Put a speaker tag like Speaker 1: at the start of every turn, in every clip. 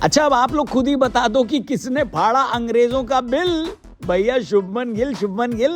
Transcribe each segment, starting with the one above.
Speaker 1: अच्छा, अब आप लोग खुद ही बता दो कि किसने फाड़ा अंग्रेजों का बिल। भैया शुभमन गिल, शुभमन गिल।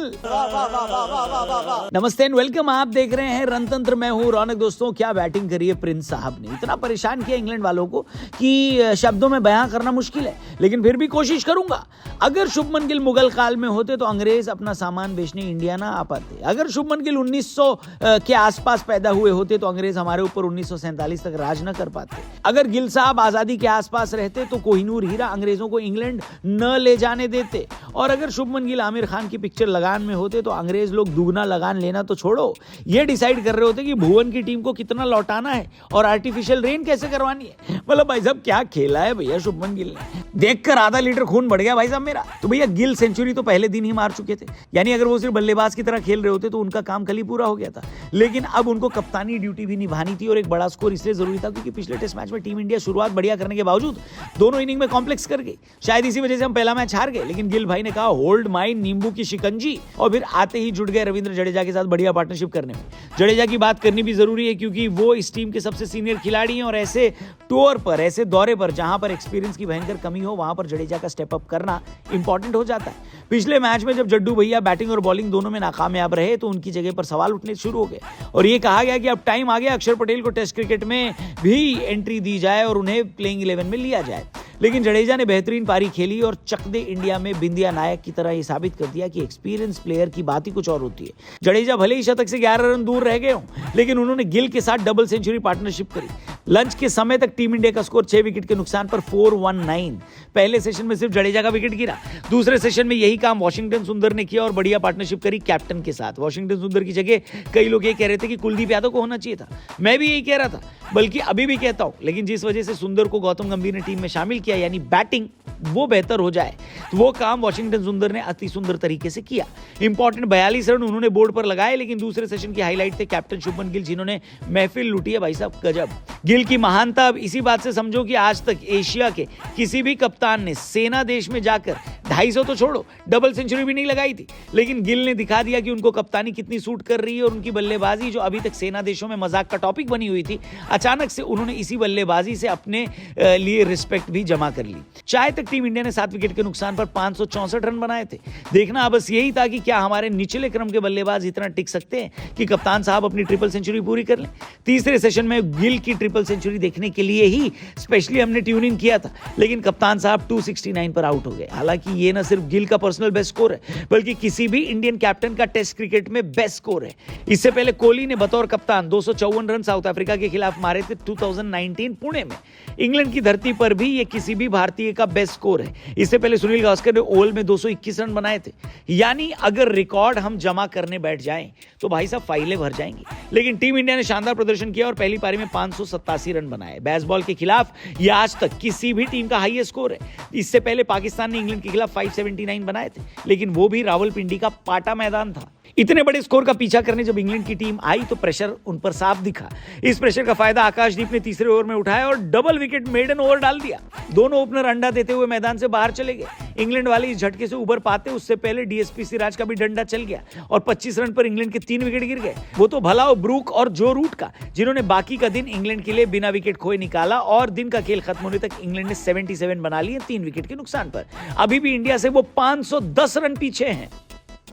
Speaker 1: नमस्ते एंड वेलकम। आप देख रहे हैं रणतंत्र, मैं हूं रौनक। दोस्तों, क्या बैटिंग करी है प्रिंस साहब ने। इतना परेशान किया इंग्लैंड वालों को कि शब्दों में बयां करना मुश्किल है, लेकिन फिर भी कोशिश करूंगा। अगर शुभमन गिल मुगल काल में होते तो अंग्रेज अपना सामान बेचने इंडिया ना आ पाते। अगर शुभमन गिल 1900 के आसपास पैदा हुए होते तो अंग्रेज हमारे ऊपर 1947 तक राज न कर पाते। अगर गिल साहब आजादी के आसपास रहते तो कोहिनूर हीरा अंग्रेजों को इंग्लैंड न ले जाने देते। और अगर शुभमन गिल आमिर खान की पिक्चर लगान में होते तो अंग्रेज लोग दुगना लगान लेना तो छोड़ो, ये डिसाइड कर रहे होते कि भुवन की टीम को कितना लौटाना है और आर्टिफिशियल रेन कैसे करवानी है। मतलब भाई साहब क्या खेला है भैया शुभमन गिल ने। देखकर आधा लीटर खून बढ़ गया भाई साहब मेरा। तो भैया गिल सेंचुरी तो पहले दिन ही मार चुके थे, यानी अगर वो सिर्फ बल्लेबाज की तरह खेल रहे होते तो उनका काम कल ही पूरा हो गया था। लेकिन अब उनको कप्तानी ड्यूटी भी निभानी थी और एक बड़ा स्कोर इसलिए जरूरी था क्योंकि पिछले टेस्ट मैच में टीम इंडिया शुरुआत बढ़िया करने के बावजूद दोनों इनिंग में कॉम्प्लेक्स कर गई। शायद इसी वजह से हम पहला मैच हार गए। लेकिन गिल भाई ने कहा होल्ड माई नींबू की शिकंजी, और फिर आते ही जुट गए रविंद्र जडेजा के साथ बढ़िया पार्टनरशिप करने में। जडेजा की बात करनी भी जरूरी है क्योंकि वो इस टीम के सबसे सीनियर खिलाड़ी हैं और ऐसे टूर पर, ऐसे दौरे पर जहां पर एक्सपीरियंस की भयंकर कमी हो वहां पर जडेजा का स्टेप अप करना इंपॉर्टेंट हो जाता है। पिछले मैच में जब जड्डू भैया बैटिंग और बॉलिंग दोनों में नाकामयाब रहे तो उनकी जगह पर सवाल उठने शुरू हो गए और ये कहा गया कि अब टाइम आ गया अक्षर पटेल को टेस्ट क्रिकेट में भी एंट्री दी जाए और उन्हें प्लेइंग 11 में लिया जाए। लेकिन जडेजा ने बेहतरीन पारी खेली और चक दे इंडिया में बिंदिया नायक की तरह ये साबित कर दिया कि एक्सपीरियंस प्लेयर की बात ही कुछ और होती है। जडेजा भले ही शतक से 11 रन दूर रह गए हों, लेकिन उन्होंने गिल के साथ डबल सेंचुरी पार्टनरशिप करी। लंच के समय तक टीम इंडिया का स्कोर 6 विकेट के नुकसान पर 419। पहले सेशन में सिर्फ जडेजा का विकेट गिरा। दूसरे सेशन में यही काम वॉशिंगटन सुंदर ने किया और बढ़िया पार्टनरशिप करी कैप्टन के साथ। वॉशिंगटन सुंदर की जगह कई लोग ये कह रहे थे कि कुलदीप यादव को होना चाहिए था। मैं भी यही कह रहा था, बल्कि अभी भी कहता हूं। लेकिन जिस वजह से सुंदर को गौतम गंभीर ने टीम में शामिल किया, यानी बैटिंग वो बेहतर हो जाए, तो वो काम वॉशिंगटन सुंदर ने अति सुंदर तरीके से किया। इंपॉर्टेंट 42 रन उन्होंने बोर्ड पर लगाए। लेकिन दूसरे सेशन की हाईलाइट थे कैप्टन शुभमन गिल, जिन्होंने महफिल लूटी है भाई साहब, गजब। गिल की महानता अब इसी बात से समझो कि आज तक एशिया के किसी भी कप्तान ने सेना देश में जाकर 250 तो छोड़ो, डबल सेंचुरी भी नहीं लगाई थी। लेकिन गिल ने दिखा दिया कि उनको कप्तानी कितनी सूट कर रही है और उनकी बल्लेबाजी जो अभी तक सेना देशों में मजाक का टॉपिक बनी हुई थी, अचानक से उन्होंने इसी बल्लेबाजी से अपने लिए रिस्पेक्ट भी जमा कर ली। चाहे तक टीम इंडिया ने 7 विकेट के नुकसान पर 564 रन बनाए थे। देखना बस यही था कि क्या हमारे निचले क्रम के बल्लेबाज इतना टिक सकते हैं कि कप्तान साहब अपनी ट्रिपल सेंचुरी पूरी कर लें। तीसरे सेशन में गिल की ट्रिपल सेंचुरी देखने के लिए ही स्पेशली हमने ट्यून इन किया था, लेकिन कप्तान साहब 269 पर आउट हो गए। हालांकि ये न सिर्फ गिल का पर्सनल बेस्ट स्कोर है, बल्कि किसी भी इंडियन कैप्टन का टेस्ट क्रिकेट में बेस्ट स्कोर है। इससे पहले कोहली ने बतौर कप्तान 254 रन साउथ अफ्रीका के खिलाफ मारे थे 2019 पुणे में। इंग्लैंड की धरती पर भी ये किसी भी भारतीय का बेस्ट स्कोर है। इससे पहले सुनील गावस्कर ने ओवल में 221 रन बनाए थे। यानी अगर रिकॉर्ड हम जमा करने बैठ जाएं तो भाई साहब फाइलें भर जाएंगी। लेकिन टीम इंडिया ने शानदार प्रदर्शन किया और पहली पारी में 587 रन बनाए। बेसबॉल के खिलाफ यह आज तक किसी भी टीम का हाईएस्ट स्कोर है। इससे पहले पाकिस्तान ने इंग्लैंड के खिलाफ 579 बनाए थे, लेकिन वो भी रावलपिंडी का पाटा मैदान था। इतने बड़े स्कोर का पीछा करने जब इंग्लैंड की टीम आई तो प्रेशर उन पर साफ दिखा। इस प्रेशर का फायदा आकाशदीप ने तीसरे ओवर में उठाया और डबल विकेट मेडन ओवर डाल दिया। दोनों ओपनर अंडा देते हुए मैदान से बाहर चले गए। इंग्लैंड वाले इस झटके से उबर पाते उससे पहले डीएसपी सिराज का भी डंडा चल गया और 25 रन पर इंग्लैंड के 3 विकेट गिर गए। वो तो भला हो ब्रूक और जो रूट का, जिन्होंने बाकी का दिन इंग्लैंड के लिए बिना विकेट खोए निकाला और दिन का खेल खत्म होने तक इंग्लैंड ने 77 बना लिए 3 विकेट के नुकसान पर। अभी भी इंडिया से वो 510 रन पीछे हैं।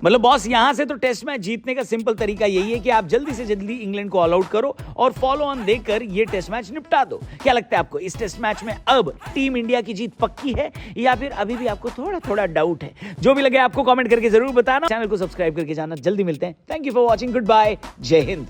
Speaker 1: मतलब बॉस, यहां से तो टेस्ट मैच जीतने का सिंपल तरीका यही है कि आप जल्दी से जल्दी इंग्लैंड को ऑल आउट करो और फॉलो ऑन देकर ये टेस्ट मैच निपटा दो। क्या लगता है आपको, इस टेस्ट मैच में अब टीम इंडिया की जीत पक्की है या फिर अभी भी आपको थोड़ा थोड़ा डाउट है? जो भी लगे आपको कमेंट करके जरूर बताना। चैनल को सब्सक्राइब करके जाना। जल्दी मिलते हैं। Thank you for watching. Goodbye. जय हिंद।